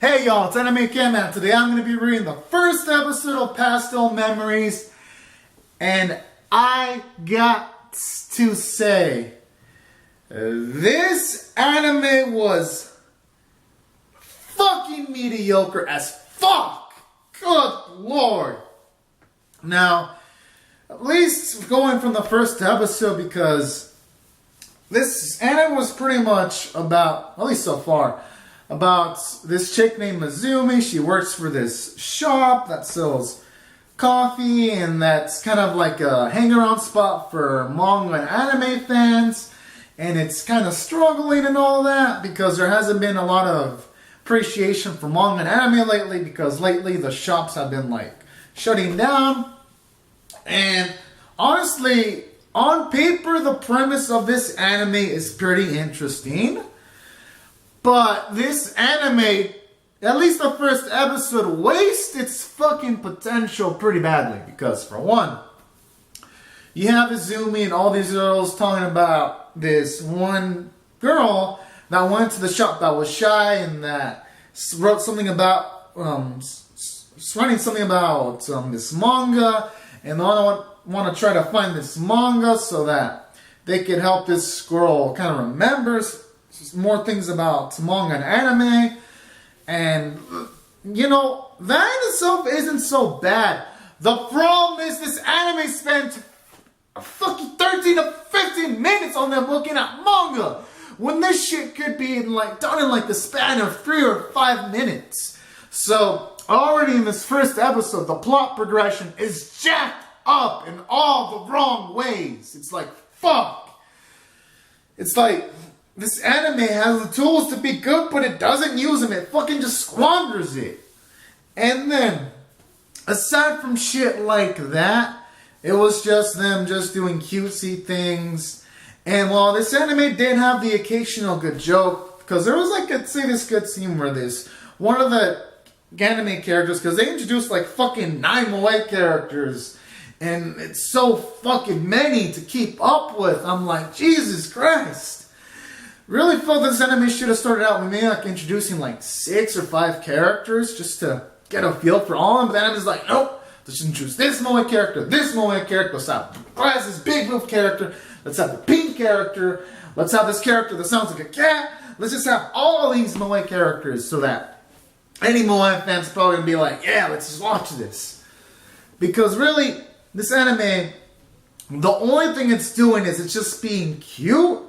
Hey y'all, it's Anime Cam. Today I'm going to be reading the first episode of Pastel Memories, and I got to say, this anime was fucking mediocre as fuck. Good lord. Now, at least going from the first episode, because this anime was pretty much about, at least so far, about this chick named Mizumi. She works for this shop that sells coffee, and that's kind of like a hang-around spot for manga and anime fans. And it's kind of struggling and all that because there hasn't been a lot of appreciation for manga and anime lately, because lately the shops have been like shutting down. And honestly, on paper, the premise of this anime is pretty interesting. But this anime, at least the first episode, wastes its fucking potential pretty badly. Because for one, you have Izumi and all these girls talking about this one girl that went to the shop that was shy and that wrote something about, writing something about this manga. And they want to try to find this manga so that they could help this girl kind of remember more things about manga and anime. And, you know, that in itself isn't so bad. The problem is this anime spent a fucking 13 to 15 minutes on them looking at manga, when this shit could be done in like the span of 3 or 5 minutes. So, already in this first episode, the plot progression is jacked up in all the wrong ways. It's like, fuck. It's like, this anime has the tools to be good, but it doesn't use them. It fucking just squanders it. And then, aside from shit like that, it was just them just doing cutesy things. And while this anime did have the occasional good joke, because there was like, I'd say this good scene where this, one of the anime characters, because they introduced like fucking 9 Moe characters, and it's so fucking many to keep up with. I'm like, Jesus Christ. Really felt this anime should have started out with me like introducing like 6 or 5 characters just to get a feel for all of them. But then I'm just like, nope, let's introduce this Moe character, let's have this big move character, let's have the pink character, let's have this character that sounds like a cat. Let's just have all these Moe characters so that any Moe fan's probably gonna be like, yeah, let's just watch this. Because really, this anime, the only thing it's doing is it's just being cute,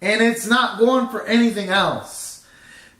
and it's not going for anything else.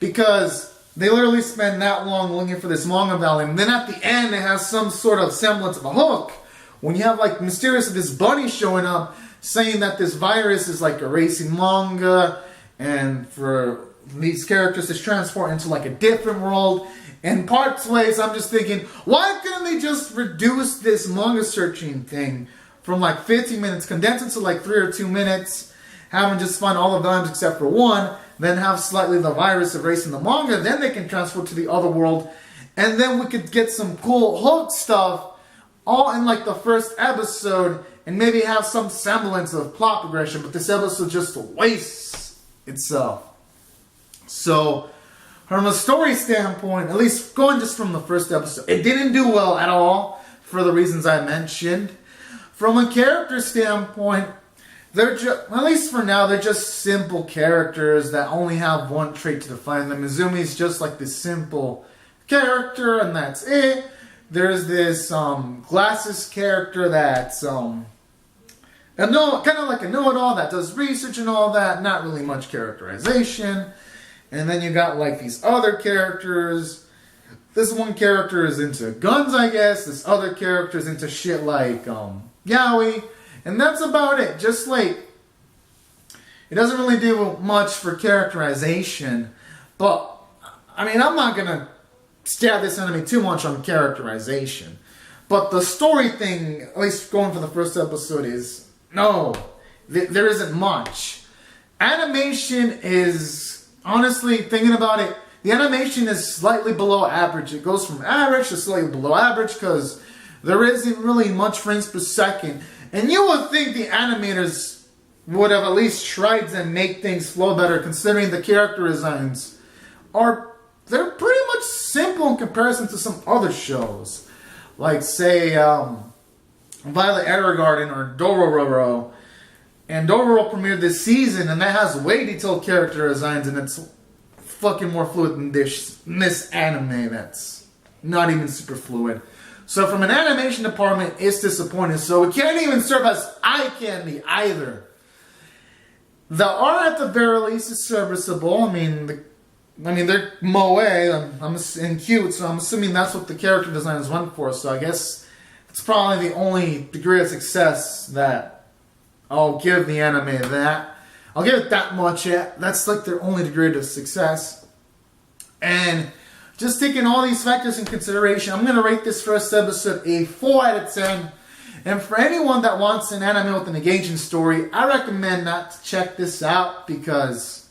Because they literally spend that long looking for this manga volume, and then at the end it has some sort of semblance of a hook. When you have like mysterious this bunny showing up saying that this virus is like erasing manga, and for these characters to transport into like a different world. And parts ways, I'm just thinking, why couldn't they just reduce this manga searching thing from like 15 minutes, condense it to like 3 or 2 minutes, have them just find all the volumes except for one, then have slightly the virus erasing the manga, then they can transport to the other world, and then we could get some cool hook stuff all in like the first episode, and maybe have some semblance of plot progression. But this episode just wastes itself. So, from a story standpoint, at least going just from the first episode, it didn't do well at all for the reasons I mentioned. From a character standpoint, they're at least for now, they're just simple characters that only have one trait to define them. Mizumi's just like this simple character, and that's it. There's this glasses character that's kind of like a know-it-all that does research and all that. Not really much characterization. And then you got like these other characters. This one character is into guns, I guess. This other character is into shit like yaoi. And that's about it. Just like, it doesn't really do much for characterization. But, I mean, I'm not going to stab this anime too much on characterization. But the story thing, at least going for the first episode, is, no, there isn't much. Animation is, honestly, thinking about it, the animation is slightly below average. It goes from average to slightly below average because there isn't really much frames per second. And you would think the animators would have at least tried to make things flow better, considering the character designs are, they're pretty much simple in comparison to some other shows. Like, say, Violet Evergarden or Dororo. And Dororo premiered this season, and that has way detailed character designs, and it's fucking more fluid than this anime that's not even super fluid. So from an animation department, it's disappointing. So it can't even serve as eye candy either. The art at the very least is serviceable. I mean, they're moe, and cute, so I'm assuming that's what the character designers went for. So I guess it's probably the only degree of success that I'll give the anime. I'll give it that much. Yeah, that's like their only degree of success. And just taking all these factors in consideration, I'm going to rate this first episode a 4 out of 10. And for anyone that wants an anime with an engaging story, I recommend not to check this out, because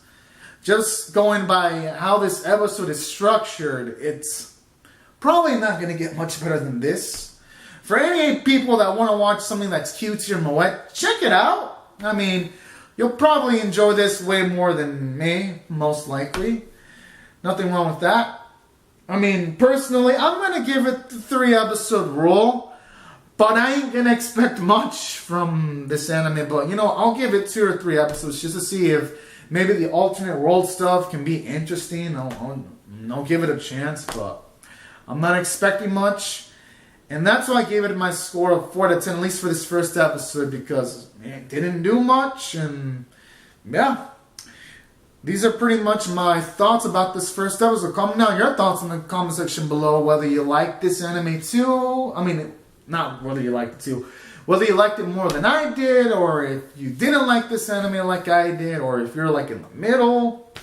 just going by how this episode is structured, it's probably not going to get much better than this. For any people that want to watch something that's cutesy or moette, check it out. I mean, you'll probably enjoy this way more than me, most likely. Nothing wrong with that. I mean, personally, I'm going to give it the 3-episode rule. But I ain't going to expect much from this anime. But, I'll give it 2 or 3 episodes just to see if maybe the alternate world stuff can be interesting. I'll give it a chance. But I'm not expecting much. And that's why I gave it my score of 4 out of 10, at least for this first episode. Because it didn't do much. And, yeah. These are pretty much my thoughts about this first episode. Comment down your thoughts in the comment section below. Whether you like this anime too. I mean, not whether you liked it too. Whether you liked it more than I did. Or if you didn't like this anime like I did. Or if you're like in the middle.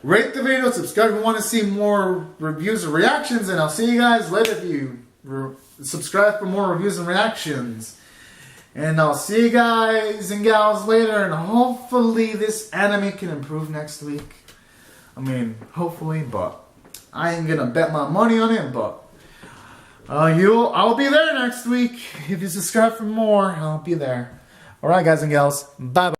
Rate the video. Subscribe if you want to see more reviews and reactions. And I'll see you guys later if you subscribe for more reviews and reactions. And I'll see you guys and gals later, and hopefully this anime can improve next week. I mean, hopefully, but I ain't gonna bet my money on it, but I'll be there next week. If you subscribe for more, I'll be there. Alright, guys and gals, bye-bye.